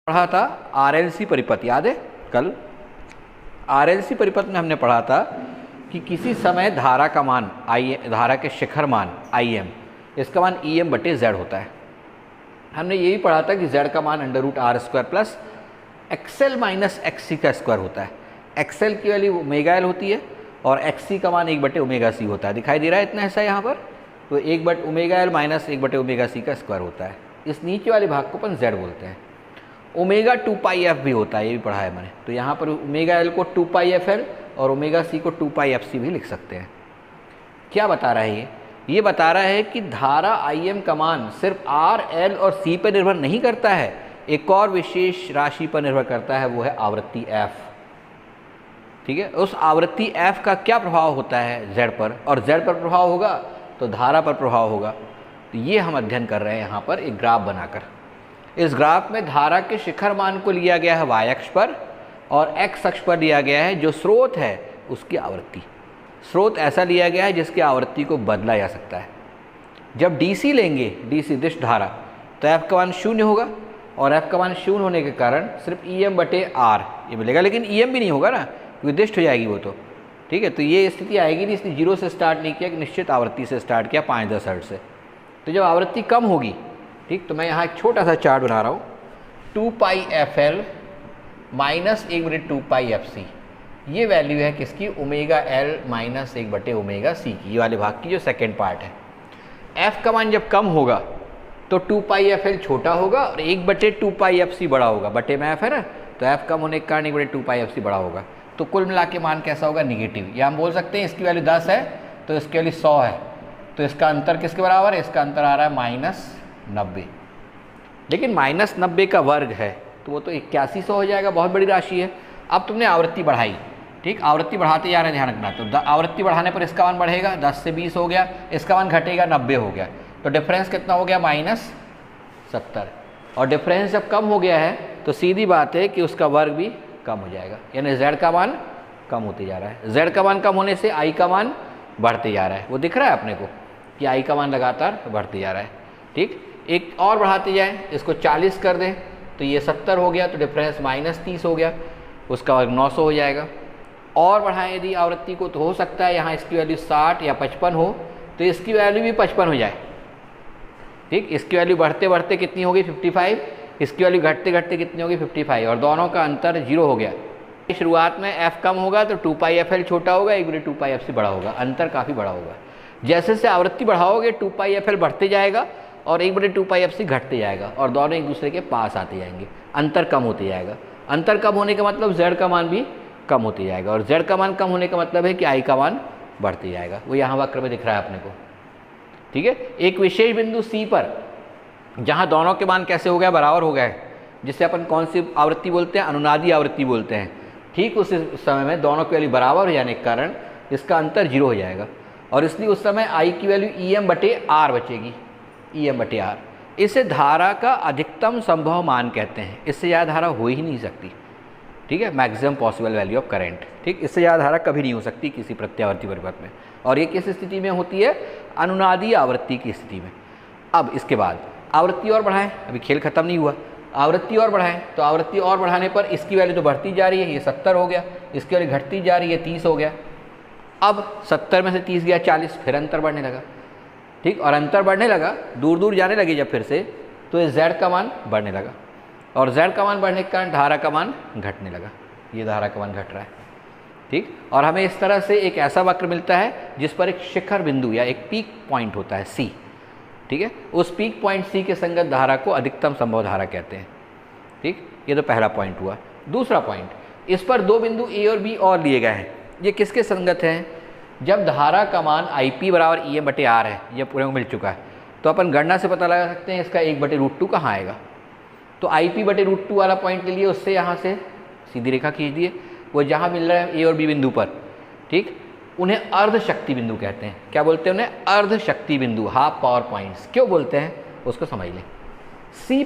पढ़ा था आरएलसी परिपथ, याद है कल आरएलसी परिपथ में हमने पढ़ा था कि किसी समय धारा का मान धारा के शिखर मान Im, इसका मान Em बटे Z होता है। हमने ये भी पढ़ा था कि Z का मान √r² plus XL minus XC का स्क्वायर होता है। XL की वैल्यू ओमेगा L होती है और XC का मान 1 बटे ओमेगा C होता है। दिखाई दे रहा है इतना ऐसा यहाँ पर, तो 1 बटे ओमेगा L माइनस 1 बटे ओमेगा C का स्क्वायर होता है। इस नीचे वाले भाग को अपन Z बोलते हैं। ओमेगा 2πf भी होता है, ये भी पढ़ा है मैंने। तो यहाँ पर ओमेगा L को 2πfL और ओमेगा C को 2πfC भी लिख सकते हैं। क्या बता रहा है ये बता रहा है कि धारा Im का मान सिर्फ R, L और C पर निर्भर नहीं करता है, एक और विशेष राशि पर निर्भर करता है, वो है आवृत्ति F। ठीक है, उस आवृत्ति F का क्या प्रभाव होता है Z पर, और Z पर प्रभाव होगा तो धारा पर प्रभाव होगा। तो ये हम अध्ययन कर रहे हैं यहाँ पर एक ग्राफ बनाकर। इस ग्राफ में धारा के शिखर मान को लिया गया है y अक्ष पर और x अक्ष पर लिया गया है जो स्रोत है उसकी आवृत्ति। स्रोत ऐसा लिया गया है जिसकी आवृत्ति को बदला जा सकता है। जब DC लेंगे, DC दिश धारा, तो f का मान 0 होगा और f का मान 0 होने के कारण सिर्फ Em बटे R ये मिलेगा, लेकिन Em भी नहीं होगा ना, क्योंकि दिष्ट हो जाएगी वो तो। ठीक है, तो ये स्थिति आएगी नहीं, इसलिए 0 से स्टार्ट नहीं किया, कि निश्चित आवृत्ति से स्टार्ट किया 5-10 हर्ट्ज से। तो जब आवृत्ति कम होगी, ठीक, तो मैं यहाँ एक छोटा सा चार्ट बना रहा हूँ, 2πfL माइनस 1 बटे 2πfC, ये वैल्यू है किसकी, ओमेगा L माइनस 1 बटे ओमेगा C की, ये वाले भाग की जो सेकेंड पार्ट है। F का मान जब कम होगा तो 2πfL छोटा होगा और 1 बटे 2πfC बड़ा होगा, बटे में F है ना, तो F कम होने के कारण 1 बटे 2πfC बड़ा होगा। तो कुल मिला के मान कैसा होगा, निगेटिव। या हम बोल सकते हैं इसकी वैल्यू 10 है तो इसकी वैल्यू 100 है, तो इसका अंतर किसके बराबर है, इसका अंतर आ रहा है -90। लेकिन -90 का वर्ग है तो वो तो 8100 हो जाएगा, बहुत बड़ी राशि है। अब तुमने आवृत्ति बढ़ाई, ठीक, आवृत्ति बढ़ाते जा रहे हैं, ध्यान रखना। तो आवृत्ति बढ़ाने पर इसका मान बढ़ेगा, 10 से 20 हो गया, इसका मान घटेगा 90 हो गया, तो डिफरेंस कितना हो गया, -70। और डिफरेंस जब कम हो गया है तो सीधी बात है कि उसका वर्ग भी कम हो जाएगा, यानी Z का मान कम होते जा रहा है। Z का मान कम होने से I का मान बढ़ते जा रहा है। वो दिख रहा है अपने को कि I का मान लगातार बढ़ते जा रहा है। ठीक, एक और बढ़ाते जाएं, इसको 40 कर दें तो ये 70 हो गया, तो डिफरेंस -30 हो गया, उसका वर्ग 900 हो जाएगा। और बढ़ाएं यदि आवृत्ति को तो हो सकता है यहाँ इसकी वैल्यू 60 या 55 हो, तो इसकी वैल्यू भी 55 हो जाए। ठीक, इसकी वैल्यू बढ़ते बढ़ते कितनी होगी, 55, इसकी वैल्यू घटते घटते कितनी होगी, 55, और दोनों का अंतर 0 हो गया। शुरुआत में F कम होगा तो 2πfL छोटा होगा, 1 बटे 2πfC बड़ा होगा, अंतर काफ़ी बड़ा होगा। जैसे जैसे आवृत्ति बढ़ाओगे 2πfL बढ़ते जाएगा और 1 बटे 2πfC घटते जाएगा, और दोनों एक दूसरे के पास आते जाएंगे, अंतर कम होते जाएगा। अंतर कम होने का मतलब Z का मान भी कम होते जाएगा, और Z का मान कम होने का मतलब है कि I का मान बढ़ते जाएगा। वो यहाँ वक्र में दिख रहा है अपने को। ठीक है, एक विशेष बिंदु C पर जहाँ दोनों के मान कैसे हो गए, बराबर हो गए, जिससे अपन कौन सी आवृत्ति बोलते हैं, अनुनादी आवृत्ति बोलते हैं। ठीक, उस समय में दोनों की वैल्यू बराबर हो जाने के कारण इसका अंतर 0 हो जाएगा, और इसलिए उस समय I की वैल्यू Em बटे R बचेगी, Em बटे R। इसे धारा का अधिकतम संभव मान कहते हैं, इससे ज़्यादा धारा हो ही नहीं सकती। ठीक है, maximum possible value of current. ठीक, इससे ज़्यादा धारा कभी नहीं हो सकती किसी प्रत्यावर्ती परिपथ में, और ये किस स्थिति में होती है, अनुनादी आवृत्ति की स्थिति में। अब इसके बाद आवृत्ति और बढ़ाएं, अभी खेल खत्म नहीं हुआ, आवृत्ति और बढ़ाएं, तो आवृत्ति और बढ़ाने पर इसकी वैल्यू तो बढ़ती जा रही है, ये 70 हो गया, इसकी वैल्यू घटती जा रही है, 30 हो गया। अब 70 में से 30 गया 40, फिर अंतर बढ़ने लगा। ठीक, और अंतर बढ़ने लगा, दूर दूर जाने लगे जब फिर से, तो ये Z का मान बढ़ने लगा, और Z का मान बढ़ने के कारण धारा का मान घटने लगा, ये धारा का मान घट रहा है। ठीक, और हमें इस तरह से एक ऐसा वक्र मिलता है जिस पर एक शिखर बिंदु या एक पीक पॉइंट होता है C। ठीक है, उस पीक पॉइंट C के संगत धारा को अधिकतम संभव धारा कहते हैं। ठीक, ये तो पहला पॉइंट हुआ। दूसरा पॉइंट, इस पर दो बिंदु A और B और लिए गए हैं, ये किसके संगत हैं, जब धारा का मान IP बराबर Em बटे R है, ये पूरे को मिल चुका है, तो अपन गणना से पता लगा सकते हैं इसका 1 बटे √2 कहाँ आएगा। तो IP बटे √2 वाला पॉइंट ले लिए, उससे यहाँ से सीधी रेखा खींच दिए, वो जहाँ मिल रहा है A और B बिंदु पर। ठीक, उन्हें अर्ध शक्ति बिंदु कहते हैं। क्या बोलते हैं उन्हें, अर्ध शक्ति बिंदु, हाफ पावर पॉइंट्स। क्यों बोलते हैं उसको समझ लें। C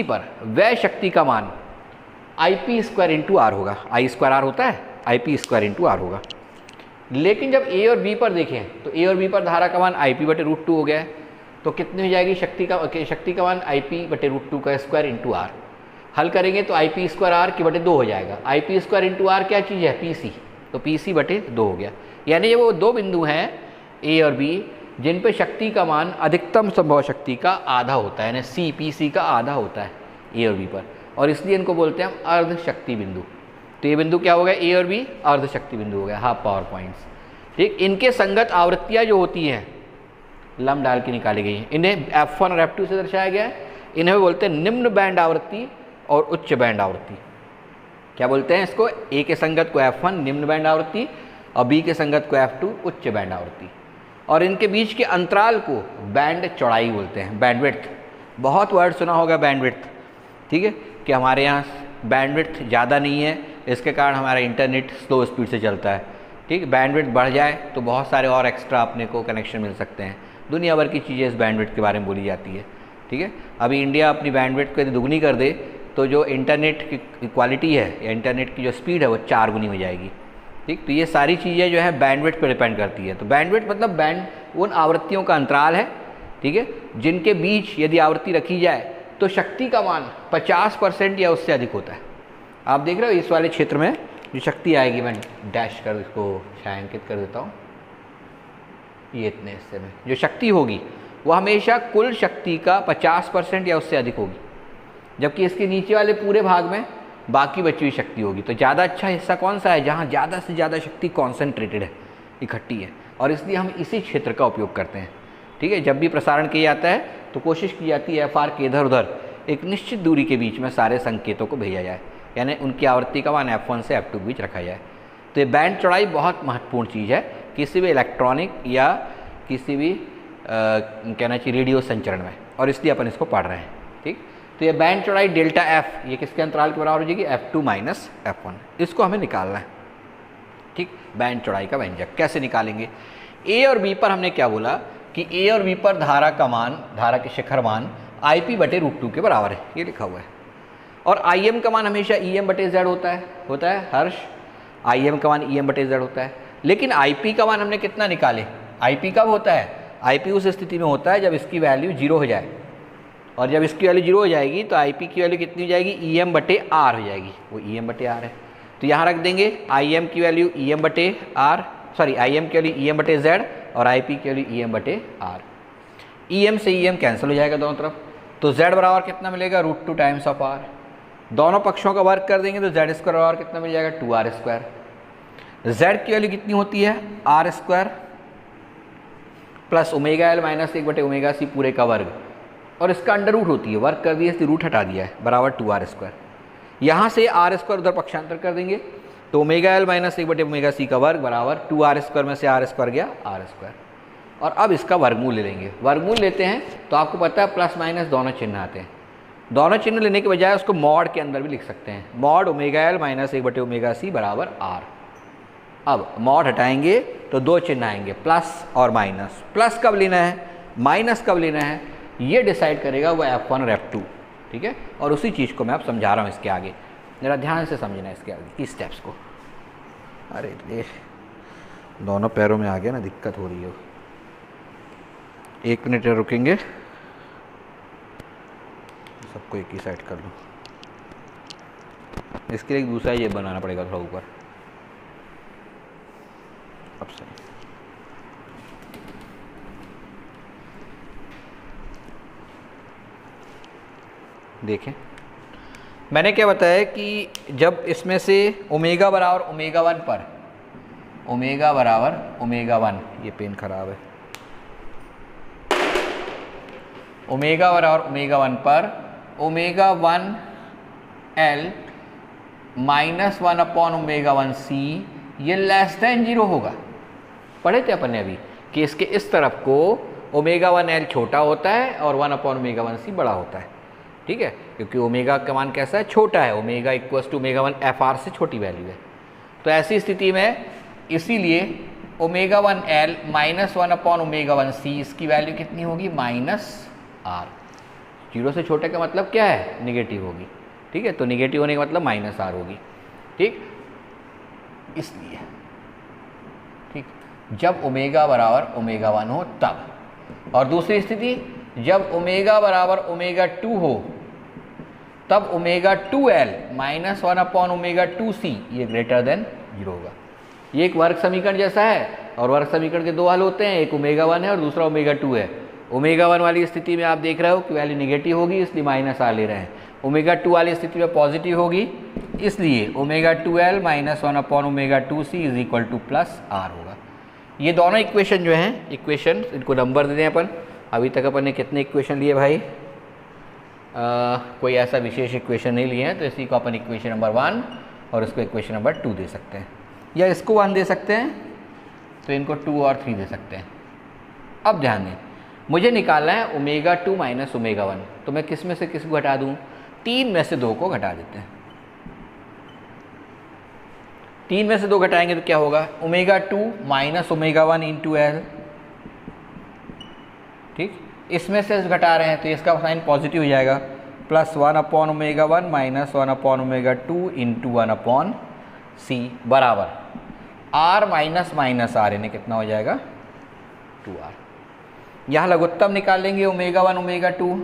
पर वह शक्ति का मान IP² इंटू R होगा, I² R होता है, IP² इंटू R होगा। लेकिन जब A और B पर देखें तो A और B पर धारा का मान IP बटे √2 हो गया है, तो तो कितनी हो जाएगी शक्ति का मान IP/√2 का स्क्वायर इंटू आर। हल करेंगे तो IP²R की बटे 2 हो जाएगा। IP² इंटू आर क्या चीज़ है? PC, तो PC/2 हो गया। यानी ये वो दो बिंदु हैं A और B जिन पे शक्ति का मान अधिकतम संभव शक्ति का आधा होता है, यानी PC का आधा होता है A और B पर, और इसलिए इनको बोलते हैं हम अर्ध शक्ति बिंदु। तो ये बिंदु क्या हो गया? A और B अर्ध शक्ति बिंदु हो गया, हाफ पावर पॉइंट्स। ठीक, इनके संगत आवृत्तियाँ जो होती हैं लम डाल के निकाली गई हैं, इन्हें F1 और F2 से दर्शाया गया है। इन्हें बोलते हैं निम्न बैंड आवृत्ति और उच्च बैंड आवृत्ति। क्या बोलते हैं इसको? A के संगत को F1 निम्न बैंड आवृत्ति और B के संगत को F2 उच्च बैंड आवृत्ति। और इनके बीच के अंतराल को बैंड चौड़ाई बोलते हैं, बैंडविड्थ। बहुत वर्ड सुना होगा बैंडविड्थ, ठीक है, कि हमारे यहाँ बैंडविड्थ ज़्यादा नहीं है, इसके कारण हमारा इंटरनेट स्लो स्पीड से चलता है। ठीक, बैंडविड्थ बढ़ जाए तो बहुत सारे और एक्स्ट्रा अपने को कनेक्शन मिल सकते हैं। दुनिया भर की चीज़ें इस बैंडविड्थ के बारे में बोली जाती है। ठीक है, अभी इंडिया अपनी बैंडविड्थ को यदि दुगनी कर दे तो जो इंटरनेट की क्वालिटी है या इंटरनेट की जो स्पीड है वो 4 गुनी हो जाएगी। ठीक, तो ये सारी चीज़ें जो है बैंडविड्थ पर डिपेंड करती है। तो बैंडविड्थ मतलब बैंड उन आवृत्तियों का अंतराल है, ठीक है, जिनके बीच यदि आवृत्ति रखी जाए तो शक्ति का मान 50% या उससे अधिक होता है। आप देख रहे हो इस वाले क्षेत्र में जो शक्ति आएगी, मैं डैश कर इसको छायांकित कर देता हूँ, ये इतने हिस्से में जो शक्ति होगी वो हमेशा कुल शक्ति का 50% या उससे अधिक होगी, जबकि इसके नीचे वाले पूरे भाग में बाकी बची हुई शक्ति होगी। तो ज़्यादा अच्छा हिस्सा कौन सा है? जहाँ ज़्यादा से ज़्यादा शक्ति कॉन्सेंट्रेटेड है, इकट्ठी है, और इसलिए हम इसी क्षेत्र का उपयोग करते हैं। ठीक है, जब भी प्रसारण किया जाता है तो कोशिश की जाती है FR के इधर उधर एक निश्चित दूरी के बीच में सारे संकेतों को भेजा जाए, यानी उनकी आवृत्ति का मान F1 से F2 के बीच रखा जाए। तो ये बैंड चौड़ाई बहुत महत्वपूर्ण चीज़ है किसी भी इलेक्ट्रॉनिक या किसी भी कहना चाहिए रेडियो संचरण में, और इसलिए अपन इसको पढ़ रहे हैं। ठीक, तो ये बैंड चौड़ाई डेल्टा F ये किसके अंतराल के बराबर हो जाएगी? F2 minus F1। इसको हमें निकालना है। ठीक, बैंड चौड़ाई का व्यंजक कैसे निकालेंगे? A और B पर हमने क्या बोला कि A और B पर धारा का मान, धारा के शिखर मान IP/√2 के बराबर है, ये लिखा हुआ है। और IM का मान हमेशा EM/Z होता है हर्ष, IM का मान EM/Z होता है। लेकिन IP का मान हमने कितना निकाले? IP कब होता है? IP उस स्थिति में होता है जब इसकी वैल्यू 0 हो जाए, और जब इसकी वैल्यू 0 हो जाएगी तो IP की वैल्यू कितनी हो जाएगी? EM/R हो जाएगी, वो EM/R है। तो यहाँ रख देंगे IM की वैल्यू EM/R, सॉरी IM की वैल्यू EM/Z और IP की वैल्यू EM/R। EM से EM कैंसिल हो जाएगा दोनों तरफ, तो Z बराबर कितना मिलेगा? √2 टाइम्स ऑफ R। दोनों पक्षों का वर्क कर देंगे तो Z² बराबर कितना मिल जाएगा? 2R²। Z की वैल्यू कितनी होती है? R² plus ω_L minus 1/ωc पूरे का वर्ग, और इसका अंडर रूट होती है, वर्क कर दिया इसलिए रूट हटा दिया है, बराबर 2R²। यहाँ से R² उधर पक्षांतर कर देंगे तो ω_L माइनस 1/ωc का वर्ग बराबर 2R² में से R² गया R²। और अब इसका वर्गमूल ले लेंगे। वर्गमूल लेते हैं तो आपको पता है प्लस माइनस दोनों चिन्ह आते हैं। दोनों चिन्ह लेने के बजाय उसको मॉड के अंदर भी लिख सकते हैं, मॉड ω_L माइनस 1/ωc बराबर R। अब मॉड हटाएंगे तो दो चिन्ह आएंगे, प्लस और माइनस। प्लस कब लेना है, माइनस कब लेना है, ये डिसाइड करेगा वो F1 और F2। ठीक है, और उसी चीज़ को मैं अब समझा रहा हूँ इसके आगे, जरा ध्यान से समझना इसके आगे की स्टेप्स को। अरे ये दोनों पैरों में आ गया ना, दिक्कत हो रही है। 1 मिनट रुकेंगे, सबको एक ही साइड कर लो। इसके लिए एक दूसरा ये बनाना पड़ेगा थोड़ा ऊपर। अब सही, देखें मैंने क्या बताया कि जब इसमें से ओमेगा बराबर ω1 पर, ओमेगा बराबर ω1, ये पेन खराब है, ओमेगा बराबर ω1 पर ω1L माइनस 1/ω1C ये लेस देन 0 होगा। पढ़े थे अपन ने अभी कि इसके इस तरफ को ω1L छोटा होता है और 1/ω1C बड़ा होता है। ठीक है, क्योंकि ओमेगा का मान कैसा है? छोटा है। ओमेगा इक्वल्स टू ω1FR से छोटी वैल्यू है। तो ऐसी स्थिति में इसीलिए ω1L माइनस 1/ω1C इसकी वैल्यू कितनी होगी? -R। 0 से छोटे का मतलब क्या है? निगेटिव होगी। ठीक है, तो निगेटिव होने का मतलब -R होगी। ठीक, इसलिए ठीक जब ओमेगा बराबर ω1 हो तब। और दूसरी स्थिति जब ओमेगा बराबर ओमेगा 2 हो तब omega 2L minus 1 upon omega 2C ये ग्रेटर देन 0 होगा। ये एक वर्ग समीकरण जैसा है और वर्ग समीकरण के दो हल होते हैं, एक ओमेगा 1 है और दूसरा ओमेगा 2 है। ओमेगा 1 वाली स्थिति में आप देख रहे हो कि वैल्यू निगेटिव होगी इसलिए माइनस आर ले रहे हैं। ओमेगा 2 वाली स्थिति में पॉजिटिव होगी इसलिए omega 2L minus 1 upon omega 2C is equal to plus R होगा। ये दोनों इक्वेशन जो हैं, इक्वेशन इनको नंबर दे दें अपन। अभी तक अपन ने कितने इक्वेशन लिए भाई? कोई ऐसा विशेष इक्वेशन नहीं लिए हैं, तो इसी को अपन इक्वेशन नंबर 1 और इसको इक्वेशन नंबर 2 दे सकते हैं, या इसको 1 दे सकते हैं तो इनको 2 और 3 दे सकते हैं। अब ध्यान दें, मुझे निकालना है ओमेगा 2 माइनस ओमेगा 1, तो मैं किस में से किसको घटा दूँ? 3 में से 2 को घटा देते हैं। 3 में से 2 घटाएंगे तो क्या होगा? Omega 2 minus omega 1 into L. ठीक, इसमें से घटा रहे हैं तो इसका साइन पॉजिटिव हो जाएगा, plus 1 upon omega 1 minus 1 upon omega 2 into 1 upon C बराबर आर माइनस माइनस आर, यानी कितना हो जाएगा? 2r। यहाँ लघुत्तम निकाल लेंगे ओमेगा 1 ओमेगा 2,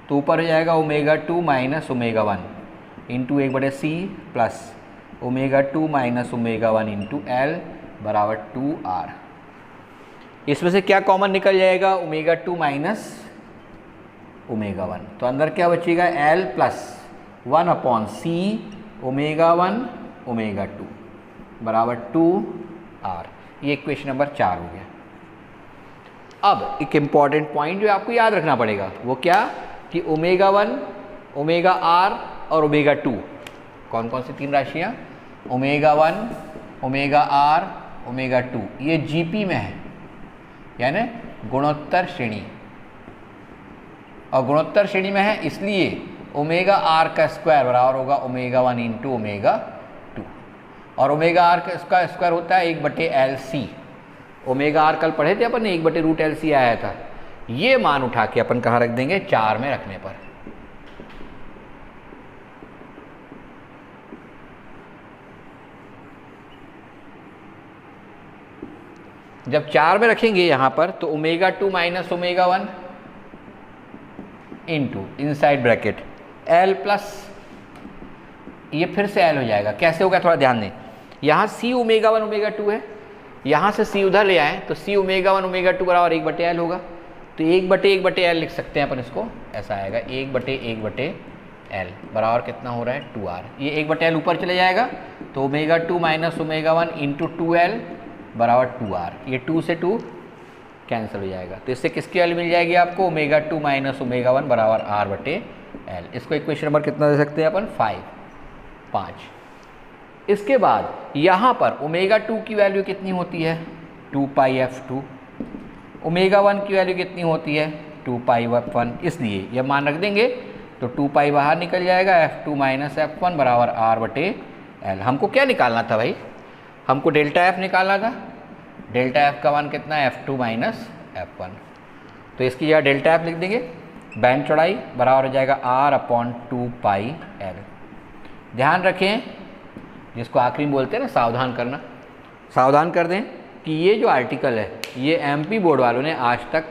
तो ऊपर हो जाएगा omega 2 minus omega 1 into 1/c plus omega 2 minus omega 1 into L बराबर 2r। इसमें से क्या कॉमन निकल जाएगा? ओमेगा 2 माइनस ओमेगा 1, तो अंदर क्या बचेगा? एल प्लस 1 अपॉन सी ओमेगा 1 ओमेगा 2 बराबर 2r। ये इक्वेशन नंबर 4 हो गया। अब एक इम्पॉर्टेंट पॉइंट जो आपको याद रखना पड़ेगा वो क्या कि ओमेगा 1 ओमेगा r और ओमेगा 2 कौन कौन सी 3 राशियाँ? ओमेगा 1 ओमेगा r ओमेगा 2 ये जीपी में है, यानी गुणोत्तर श्रेणी, और गुणोत्तर श्रेणी में है इसलिए ओमेगा r का स्क्वायर बराबर होगा ओमेगा 1 इंटू ओमेगा 2, और ओमेगा r का स्क्वायर होता है 1/LC। ओमेगा r कल पढ़े थे अपन ने, 1/√LC आया था। ये मान उठा के अपन कहाँ रख देंगे? 4 में रखने पर। जब 4 में रखेंगे यहाँ पर तो omega 2 minus omega 1 into inside bracket L plus, ये फिर से एल हो जाएगा। कैसे होगा थोड़ा ध्यान दें, यहाँ सी ओमेगा 1 ओमेगा 2 है, यहाँ से सी उधर ले आए तो सी ओमेगा 1 ओमेगा 2 बराबर 1/L होगा, तो 1/1/L लिख सकते हैं अपन इसको, ऐसा आएगा 1/1/L बराबर कितना हो रहा है? 2r। ये 1/L ऊपर चले जाएगा तो omega 2 minus omega 1 into 2L बराबर 2r। ये 2 से 2 कैंसिल हो जाएगा, तो इससे किसकी वैल्यू मिल जाएगी आपको? ओमेगा 2 माइनस ओमेगा 1 बराबर r/L। इसको इक्वेशन नंबर कितना दे सकते हैं अपन? 5। इसके बाद यहाँ पर ओमेगा 2 की वैल्यू कितनी होती है? 2πf2। ओमेगा 1 की वैल्यू कितनी होती है? 2πf1। इसलिए यह मान रख देंगे तो 2π बाहर निकल जाएगा, f2 माइनस f1 बराबर r/L। हमको क्या निकालना था भाई? हमको डेल्टा f निकालना था। डेल्टा f का मान कितना है? f2 minus f1। तो इसकी जगह डेल्टा f लिख देंगे, बैंड चौड़ाई बराबर हो जाएगा r/2πL। ध्यान रखें, जिसको आखिरी में बोलते हैं ना सावधान करना, सावधान कर दें कि ये जो आर्टिकल है ये एमपी बोर्ड वालों ने आज तक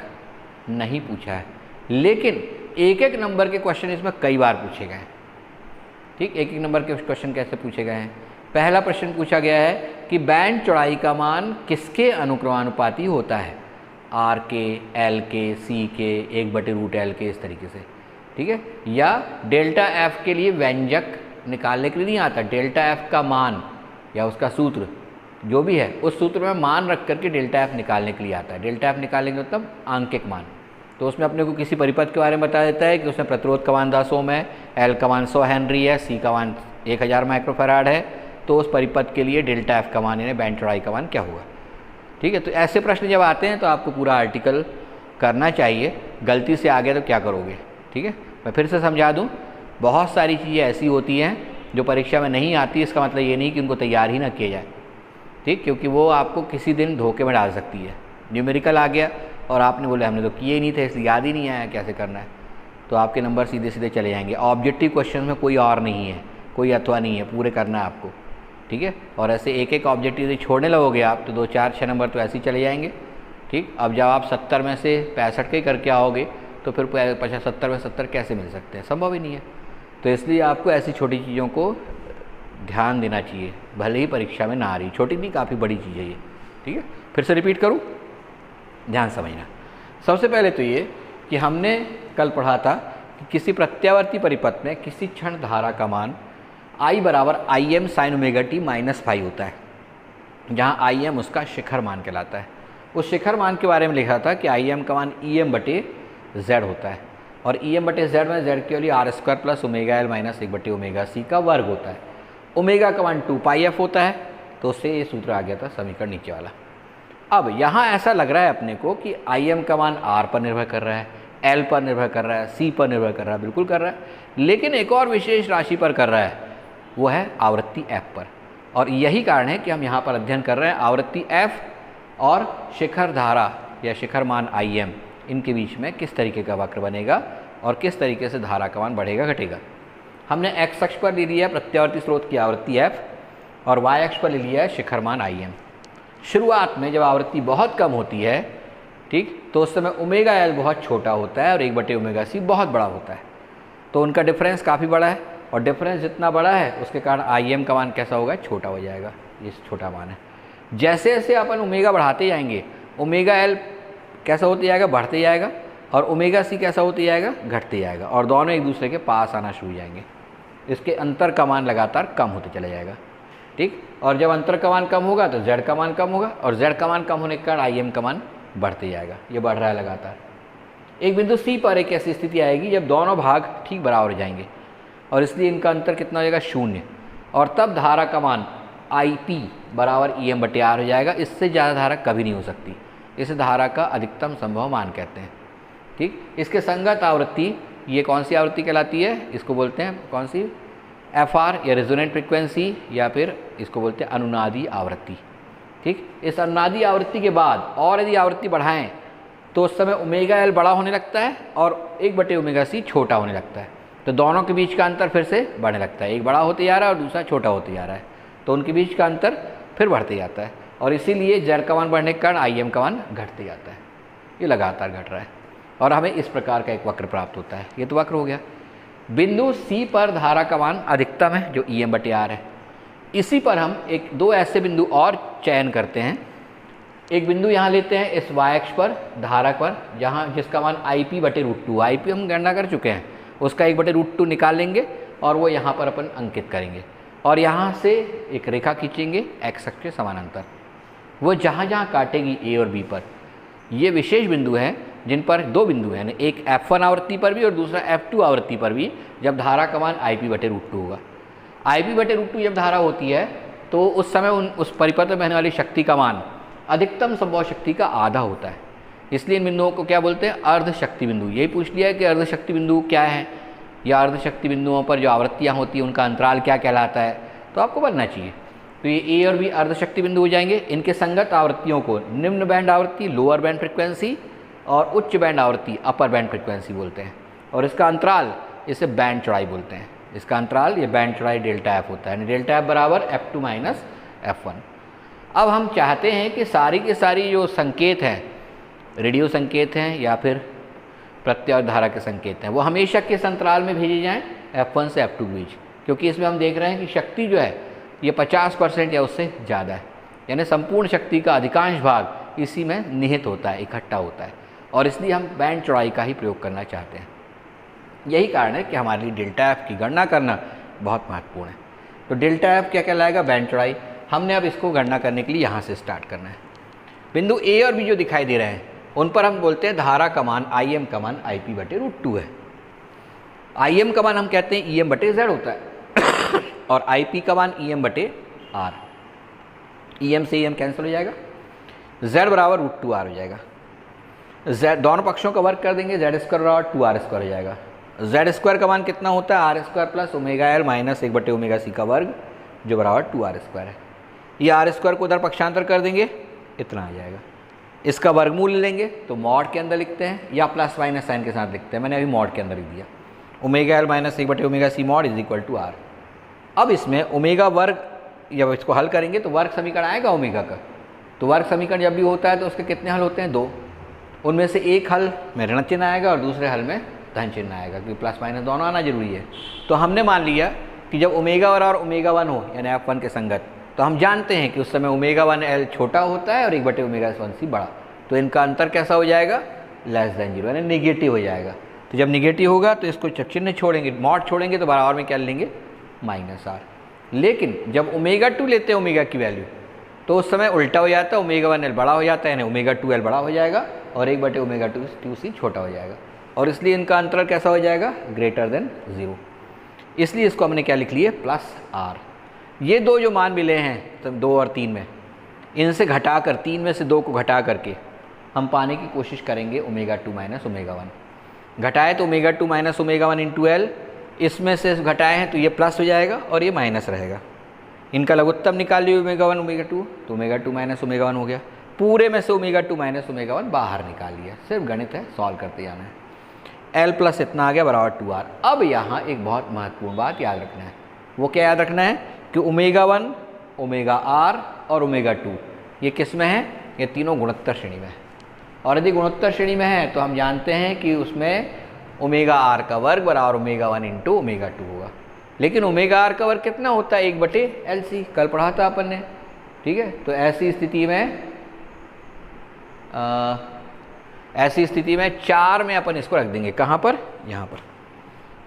नहीं पूछा है, लेकिन एक एक नंबर के क्वेश्चन इसमें कई बार पूछे गए हैं। ठीक, एक एक नंबर के क्वेश्चन कैसे पूछे गए हैं? पहला प्रश्न पूछा गया है कि बैंड चौड़ाई का मान किसके अनुक्रमानुपाती होता है? आर के, एल के, सी के, 1/√L के, इस तरीके से। ठीक है, या डेल्टा एफ के लिए व्यंजक निकालने के लिए नहीं आता, डेल्टा एफ का मान या उसका सूत्र जो भी है उस सूत्र में मान रख करके डेल्टा एफ निकालने के लिए आता है। डेल्टा एफ निकालने का मतलब आंकिक मान, तो उसमें अपने को किसी परिपथ के बारे में बता देता है कि उसमें प्रतिरोध का मान 10 ओम है, एल का मान 100 हेनरी है, सी का मान 1000 माइक्रोफैराड है, तो उस परिपथ के लिए डेल्टा एफ का मान यानी बैंड चौड़ाई का मान क्या होगा। ठीक है, तो ऐसे प्रश्न जब आते हैं तो आपको पूरा आर्टिकल करना चाहिए। गलती से आ गया तो क्या करोगे? ठीक है, मैं फिर से समझा दूँ, बहुत सारी चीज़ें ऐसी होती हैं जो परीक्षा में नहीं आती, इसका मतलब ये नहीं कि उनको तैयार ही ना किया जाए। ठीक, क्योंकि वो आपको किसी दिन धोखे में डाल सकती है। न्यूमेरिकल आ गया और आपने बोले हमने तो किए ही नहीं थे, इसलिए याद ही नहीं आया कैसे करना है, तो आपके नंबर सीधे सीधे चले जाएंगे। ऑब्जेक्टिव क्वेश्चन में कोई और नहीं है, कोई अथवा नहीं है, पूरे करना है आपको। ठीक है, और ऐसे एक एक ऑब्जेक्टिव यदि छोड़ने लगोगे आप तो 2, 4, 6 नंबर तो ऐसे ही चले जाएंगे। ठीक, अब जब आप 70 में से 65 के करके आओगे तो फिर 70 में 70 कैसे मिल सकते हैं, संभव ही नहीं है। तो इसलिए आपको ऐसी छोटी चीज़ों को ध्यान देना चाहिए, भले ही परीक्षा में ना आ रही, छोटी नहीं काफ़ी बड़ी चीज़ है ये, ठीक है। फिर से रिपीट करूँ, ध्यान समझना। सबसे पहले तो ये कि हमने कल पढ़ा था कि किसी प्रत्यावर्ती परिपथ में किसी क्षण धारा का मान I बराबर Im sin omega t minus phi होता है, जहाँ Im उसका शिखर मान कहलाता है। उस शिखर मान के बारे में लिखा था कि Im का मान Em बटे z होता है, और Em बटे z में z की value R square plus omega L minus 1 बटे ओमेगा सी का वर्ग होता है। ओमेगा का मान 2 पाई एफ होता है, तो उससे ये सूत्र आ गया था समीकरण नीचे वाला। अब यहाँ ऐसा लग रहा है अपने को कि Im का मान r पर निर्भर कर रहा है, l पर निर्भर कर रहा है, c पर निर्भर कर रहा है, बिल्कुल कर रहा है, लेकिन एक और विशेष राशि पर कर रहा है, वो है आवृत्ति f पर। और यही कारण है कि हम यहाँ पर अध्ययन कर रहे हैं आवृत्ति f और शिखर धारा या शिखर मान Im, इनके बीच में किस तरीके का वक्र बनेगा और किस तरीके से धारा का मान बढ़ेगा घटेगा। हमने x अक्ष पर ले लिया है प्रत्यावर्ती स्रोत की आवृत्ति f, और y अक्ष पर ले लिया है शिखर मान Im। शुरुआत में जब आवृत्ति बहुत कम होती है, ठीक, तो उस समय ओमेगा एल बहुत छोटा होता है और 1 बटे ओमेगा सी बहुत बड़ा होता है, तो उनका डिफरेंस काफ़ी बड़ा है, और डिफरेंस जितना बड़ा है उसके कारण Im का मान कैसा होगा, छोटा हो जाएगा। ये छोटा मान है। जैसे जैसे अपन ओमेगा बढ़ाते जाएंगे, ओमेगा एल कैसा होते जाएगा, बढ़ते जाएगा, और ओमेगा सी कैसा होते जाएगा, घटते जाएगा, और दोनों एक दूसरे के पास आना शुरू हो जाएंगे। इसके अंतर का मान लगातार कम होते चला जाएगा, ठीक। और जब अंतर का मान कम होगा तो z का मान कम होगा, और z का मान कम होने के कारण Im का मान बढ़ते जाएगा। ये बढ़ रहा है लगातार। एक बिंदु C पर एक ऐसी स्थिति आएगी जब दोनों भाग ठीक बराबर हो जाएंगे, और इसलिए इनका अंतर कितना हो जाएगा, 0, और तब धारा का मान IP बराबर Em बटे R हो जाएगा। इससे ज़्यादा धारा कभी नहीं हो सकती, इसे धारा का अधिकतम संभव मान कहते हैं, ठीक। इसके संगत आवृत्ति, ये कौन सी आवृत्ति कहलाती है, इसको बोलते हैं कौन सी, FR या रेजोनेंट फ्रिक्वेंसी, या फिर इसको बोलते हैं अनुनादी आवृत्ति, ठीक। इस अनुनादी आवृत्ति के बाद और यदि आवृत्ति बढ़ाएं तो उस समय ओमेगा एल बड़ा होने लगता है और 1 बटे ओमेगा सी छोटा होने लगता है, तो दोनों के बीच का अंतर फिर से बढ़ने लगता है। एक बड़ा होते जा रहा है और दूसरा छोटा होते जा रहा है, तो उनके बीच का अंतर फिर बढ़ते जाता है, और इसीलिए z का मान बढ़ने के कारण Im का मान घटते जाता है। ये लगातार घट रहा है, और हमें इस प्रकार का एक वक्र प्राप्त होता है। ये तो वक्र हो गया। बिंदु C पर धारा का मान अधिकतम है जो Em बटे R है। इसी पर हम दो ऐसे बिंदु और चयन करते हैं। एक बिंदु यहाँ लेते हैं इस y अक्ष पर धारा पर, जहाँ जिसका मान IP बटे √2, IP हम गणना कर चुके हैं, उसका 1 बटे √2 निकाल लेंगे और वो यहाँ पर अपन अंकित करेंगे, और यहाँ से एक रेखा खींचेंगे x अक्ष के समानांतर। वो जहाँ जहाँ काटेगी A और B पर, ये विशेष बिंदु हैं जिन पर दो बिंदु हैं, यानी एक F1 आवृत्ति पर भी और दूसरा F2 आवृत्ति पर भी, जब धारा का मान IP बटे √2 होगा। IP बटे √2 जब धारा होती है तो उस समय उस परिपथ में बहने वाली शक्ति का मान अधिकतम संभव शक्ति का आधा होता है। इसलिए इन बिंदुओं को क्या बोलते हैं, अर्ध शक्ति बिंदु। यही पूछ लिया है कि अर्ध शक्ति बिंदु क्या है, या अर्ध शक्ति बिंदुओं पर जो आवृत्तियाँ होती हैं उनका अंतराल क्या कहलाता है, तो आपको बनना चाहिए। तो ये A और B अर्ध शक्ति बिंदु हो जाएंगे। इनके संगत आवृत्तियों को निम्न बैंड आवृत्ति लोअर बैंड फ्रिक्वेंसी और उच्च बैंड आवृत्ति अपर बैंड फ्रिक्वेंसी बोलते हैं, और इसका अंतराल इसे बैंड चौड़ाई बोलते हैं। इसका अंतराल ये बैंड चौड़ाई डेल्टा एफ होता है, यानी डेल्टा एफ बराबर F2 माइनस F1। अब हम चाहते हैं कि सारी के सारी जो संकेत हैं, रेडियो संकेत हैं या फिर प्रत्यावर्त धारा के संकेत हैं, वो हमेशा किस अंतराल में भेजे जाएँ, F1 से F2 के बीच, क्योंकि इसमें हम देख रहे हैं कि शक्ति जो है ये 50% या उससे ज़्यादा है, यानी संपूर्ण शक्ति का अधिकांश भाग इसी में निहित होता है, इकट्ठा होता है, और इसलिए हम बैंड चौड़ाई का ही प्रयोग करना चाहते हैं। यही कारण है कि हमारे लिए डेल्टा एफ की गणना करना बहुत महत्वपूर्ण है। तो डेल्टा एफ क्या कहलाएगा, बैंड चौड़ाई। हमने अब इसको गणना करने के लिए यहाँ से स्टार्ट करना है। बिंदु ए और बी जो दिखाई दे रहे हैं उन पर हम बोलते हैं धारा का मान Im का मान IP बटे √2 है। Im का मान हम कहते हैं Em बटे Z होता है और IP का मान Em बटे R। Em से Em कैंसिल हो जाएगा, Z बराबर √2R हो जाएगा। Z दोनों पक्षों का वर्ग कर देंगे, Z² बराबर 2R² हो जाएगा। Z² का मान कितना होता है, R² plus omega L minus 1 बटे ओमेगा सी का वर्ग, जो बराबर 2R² है। ये R² को उधर पक्षांतर कर देंगे, इतना आ जाएगा। इसका वर्गमूल लेंगे तो मॉड के अंदर लिखते हैं या प्लस माइनस साइन के साथ लिखते हैं, मैंने अभी मॉड के अंदर लिख दिया। ओमेगा एल माइनस 1 बटे omega C mod is equal to R। अब इसमें ओमेगा वर्ग, जब इसको हल करेंगे तो वर्ग समीकरण आएगा ओमेगा का, तो वर्ग समीकरण जब भी होता है तो उसके कितने हल होते हैं, 2। उनमें से एक हल में ऋण चिन्ह आएगा और दूसरे हल में धन चिन्ह आएगा, क्योंकि प्लस माइनस दोनों आना जरूरी है। तो हमने मान लिया कि जब ओमेगा और ओमेगा 1 हो यानी F1 के संगत, तो हम जानते हैं कि उस समय ओमेगा 1L छोटा होता है और 1 ओमेगा 1C बड़ा, तो इनका अंतर कैसा हो जाएगा, लेस देन 0 यानी निगेटिव हो जाएगा। तो जब निगेटिव होगा तो इसको जब चिन्ह छोड़ेंगे, मॉड छोड़ेंगे तो बराबर में क्या लेंगे, -r। लेकिन जब ओमेगा 2 लेते हैं ओमेगा की वैल्यू, तो उस समय उल्टा हो जाता है, ओमेगा 1L बड़ा हो जाता है यानी ओमेगा 2L बड़ा हो जाएगा और 1 ओमेगा 2C छोटा हो जाएगा, और इसलिए इनका अंतर कैसा हो जाएगा, ग्रेटर देन 0। इसलिए इसको हमने क्या लिख लिया, +r। ये दो जो मान मिले हैं तो 2 और 3 में, इनसे घटाकर 3 में से 2 को घटा करके हम पाने की कोशिश करेंगे ओमेगा 2 माइनस ओमेगा 1। घटाए तो omega 2 minus omega 1 into L, इसमें से घटाए हैं तो ये प्लस हो जाएगा और ये माइनस रहेगा। इनका लघुत्तम निकाल लिया ओमेगा 1 ओमेगा 2, तो ओमेगा 2 माइनस ओमेगा 1 हो गया। पूरे में से ओमेगा 2 माइनस ओमेगा 1 बाहर निकाल लिया, सिर्फ गणित है, सॉल्व करते जाना है। L प्लस इतना आ गया बराबर 2r। अब यहाँ एक बहुत महत्वपूर्ण बात याद रखना है, वो क्या याद रखना है कि ओमेगा 1 ओमेगा r और ओमेगा 2 ये किस में है, ये तीनों गुणोत्तर श्रेणी में है। और यदि गुणोत्तर श्रेणी में है तो हम जानते हैं कि उसमें ओमेगा r का वर्ग बराबर ओमेगा 1 इंटू ओमेगा 2 होगा। लेकिन ओमेगा r का वर्ग कितना होता है, 1/LC, कल पढ़ा था अपन ने, ठीक है। तो ऐसी स्थिति में 4 में अपन इसको रख देंगे, कहाँ पर, यहाँ पर।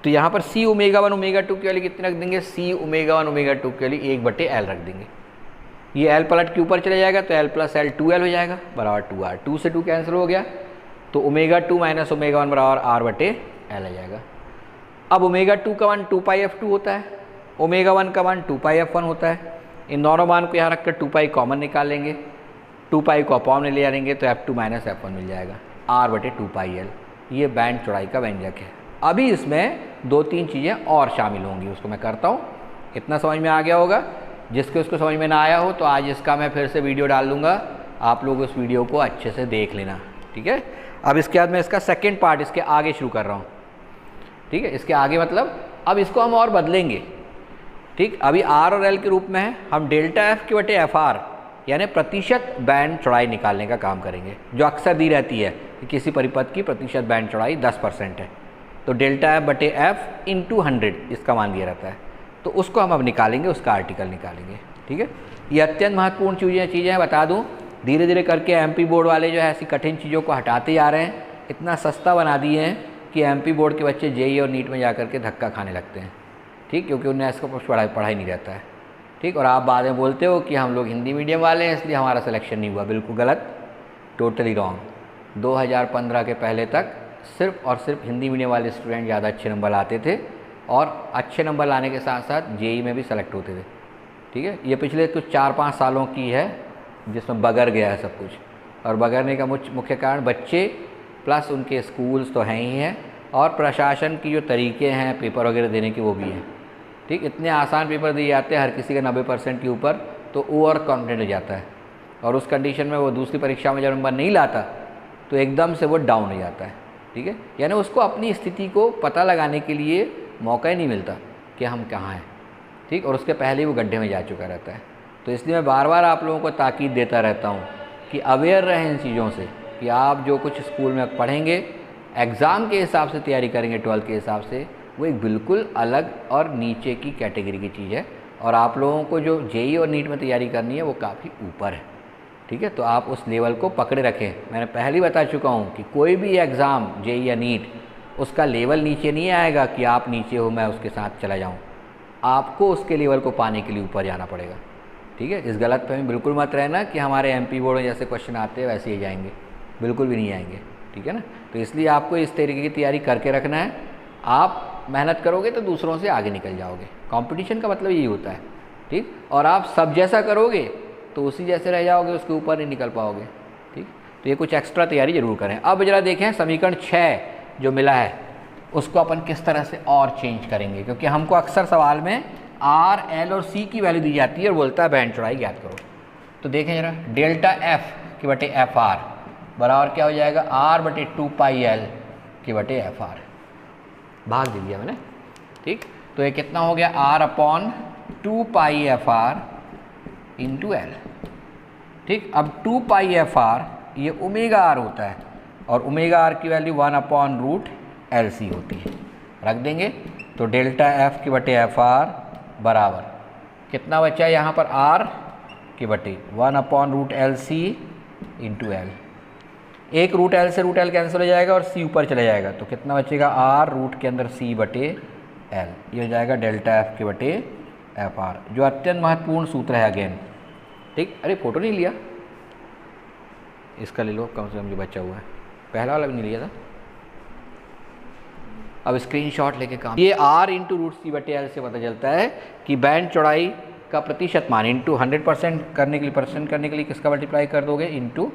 तो यहाँ पर C ओमेगा 1 ओमेगा 2 के लिए कितने रख देंगे, C ओमेगा 1 ओमेगा 2 के लिए 1/L रख देंगे। ये L पलट के ऊपर चले जाएगा तो L प्लस L 2L हो जाएगा बराबर 2r। 2 से 2 कैंसिल हो गया, तो ओमेगा 2 माइनस ओमेगा 1 बराबर r/L आ जाएगा। अब ओमेगा 2 का मान 2πf2 होता है, ओमेगा 1 का मान 2πf1 होता है। इन दोनों मान को यहाँ रखकर 2π कॉमन निकाल लेंगे, 2π को अपॉन में ले जाएंगे तो f2 माइनस f1 मिल जाएगा r/2πL। ये बैंड चौड़ाई का व्यंजक है। अभी इसमें 2-3 चीज़ें और शामिल होंगी, उसको मैं करता हूँ। इतना समझ में आ गया होगा, जिसके उसको समझ में ना आया हो तो आज इसका मैं फिर से वीडियो डाल दूँगा, आप लोग उस वीडियो को अच्छे से देख लेना, ठीक है। अब इसके बाद मैं इसका सेकेंड पार्ट इसके आगे शुरू कर रहा हूँ, ठीक है। इसके आगे मतलब अब इसको हम और बदलेंगे, ठीक। अभी r और L के रूप में है, हम डेल्टा F के बटे FR यानी प्रतिशत बैंड चौड़ाई निकालने का काम करेंगे, जो अक्सर दी रहती है कि किसी परिपथ की प्रतिशत बैंड चौड़ाई 10% है, तो डेल्टा F बटे F इंटू 100 इसका मान दिया रहता है। तो उसको हम अब निकालेंगे, उसका आर्टिकल निकालेंगे, ठीक है। ये अत्यंत महत्वपूर्ण चीज़ें बता दूँ, धीरे धीरे करके MP बोर्ड वाले जो है ऐसी कठिन चीज़ों को हटाते जा रहे हैं, इतना सस्ता बना दिए हैं कि MP बोर्ड के बच्चे JEE और नीट में जा कर के धक्का खाने लगते हैं, ठीक, क्योंकि उन्हें इसका कुछ पढ़ाई नहीं रहता है, ठीक। और आप बाद में बोलते हो कि हम लोग हिंदी मीडियम वाले हैं इसलिए हमारा सिलेक्शन नहीं हुआ, बिल्कुल गलत, टोटली रॉन्ग। 2015 के पहले तक सिर्फ और सिर्फ हिंदी मीडियम वाले स्टूडेंट ज़्यादा अच्छे नंबर लाते थे और अच्छे नंबर लाने के साथ साथ JEE में भी सेलेक्ट होते थे, ठीक है। ये पिछले कुछ 4-5 सालों की है जिसमें बगर गया है सब कुछ, और बगरने का मुख्य कारण बच्चे प्लस उनके स्कूल्स तो हैं ही हैं, और प्रशासन की जो तरीके हैं पेपर वगैरह देने के वो भी हैं, ठीक। इतने आसान पेपर दिए जाते हैं हर किसी का 90% के ऊपर, तो ओवर कॉन्फिडेंट हो जाता है, और उस कंडीशन में वो दूसरी परीक्षा में जब नंबर नहीं लाता तो एकदम से वो डाउन हो जाता है, ठीक है। यानी उसको अपनी स्थिति को पता लगाने के लिए मौका ही नहीं मिलता कि हम कहाँ हैं, ठीक, और उसके पहले ही वो गड्ढे में जा चुका रहता है। तो इसलिए मैं बार बार आप लोगों को ताकीद देता रहता हूँ कि अवेयर रहें इन चीज़ों से, कि आप जो कुछ स्कूल में पढ़ेंगे, एग्ज़ाम के हिसाब से तैयारी करेंगे 12th के हिसाब से, वो एक बिल्कुल अलग और नीचे की कैटेगरी की चीज़ है, और आप लोगों को जो JEE और नीट में तैयारी करनी है वो काफ़ी ऊपर है, ठीक है। तो आप उस लेवल को पकड़े रखें। मैंने पहले ही बता चुका हूँ कि कोई भी एग्ज़ाम JEE या नीट उसका लेवल नीचे नहीं आएगा कि आप नीचे हो मैं उसके साथ चला जाऊँ, आपको उसके लेवल को पाने के लिए ऊपर जाना पड़ेगा, ठीक है। इस गलत फहमी बिल्कुल मत रहना कि हमारे MP बोर्ड में जैसे क्वेश्चन आते हैं वैसे ही जाएंगे, बिल्कुल भी नहीं आएंगे, ठीक है ना। तो इसलिए आपको इस तरीके की तैयारी करके रखना है। आप मेहनत करोगे तो दूसरों से आगे निकल जाओगे, कंपटीशन का मतलब यही होता है, ठीक। और आप सब जैसा करोगे तो उसी जैसे रह जाओगे, उसके ऊपर नहीं निकल पाओगे, ठीक। तो ये कुछ एक्स्ट्रा तैयारी जरूर करें। अब जरा देखें समीकरण 6 जो मिला है उसको अपन किस तरह से और चेंज करेंगे, क्योंकि हमको अक्सर सवाल में R, L और C की वैल्यू दी जाती है और बोलता है बैंड चौड़ाई ज्ञात करो। तो देखें जरा, डेल्टा F के बटे FR बराबर क्या हो जाएगा, R/2πL के बटे FR, भाग दे दिया मैंने, ठीक। तो ये कितना हो गया, R/2πFR इंटू L, ठीक। अब 2πFR ये ओमेगा R होता है, और ओमेगा आर की वैल्यू 1/√LC होती है, रख देंगे। तो डेल्टा एफ की बटे एफ आर बराबर कितना बचा यहाँ पर आर की बटे 1/√LC इंटू एल। एक रूट एल से रूट एल कैंसिल हो जाएगा और सी ऊपर चले जाएगा, तो कितना बचेगा आर रूट के अंदर सी बटे एल, ये हो जाएगा डेल्टा एफ के बटे एफ आर, जो अत्यंत महत्वपूर्ण सूत्र है अगेन। ठीक, अरे फोटो नहीं लिया, इसका ले लो कम से कम जो बचा हुआ है, पहला वाला भी नहीं लिया था। अब स्क्रीनशॉट लेके काम, ये आर इंटू रूट सी बटे एल से पता चलता है कि बैंड चौड़ाई का प्रतिशत मान इंटू 100% करने के लिए, परसेंट करने के लिए किसका मल्टीप्लाई कर दोगे इंटू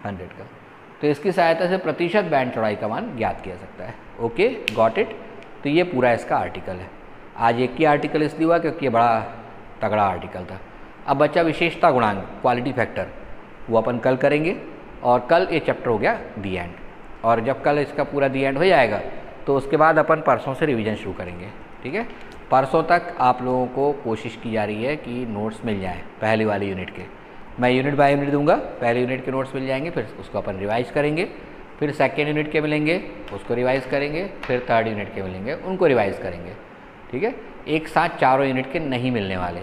100 का, तो इसकी सहायता से प्रतिशत बैंड चौड़ाई का मान ज्ञात किया सकता है। Okay, got it. तो ये पूरा इसका आर्टिकल है। आज एक ही आर्टिकल इसलिए हुआ क्योंकि ये बड़ा तगड़ा आर्टिकल था। अब बच्चा विशेषता गुणांक, क्वालिटी फैक्टर, वो अपन कल करेंगे, और कल ये चैप्टर हो गया दी एंड। और जब कल इसका पूरा दी एंड हो जाएगा तो उसके बाद अपन परसों से रिवीजन शुरू करेंगे। ठीक है, परसों तक आप लोगों को कोशिश की जा रही है कि नोट्स मिल जाएँ पहले वाली यूनिट के। मैं यूनिट बाय यूनिट दूंगा, पहले यूनिट के नोट्स मिल जाएंगे, फिर उसको अपन रिवाइज करेंगे, फिर सेकेंड यूनिट के मिलेंगे उसको रिवाइज करेंगे, फिर थर्ड यूनिट के मिलेंगे उनको रिवाइज करेंगे। ठीक है, एक साथ चारों यूनिट के नहीं मिलने वाले।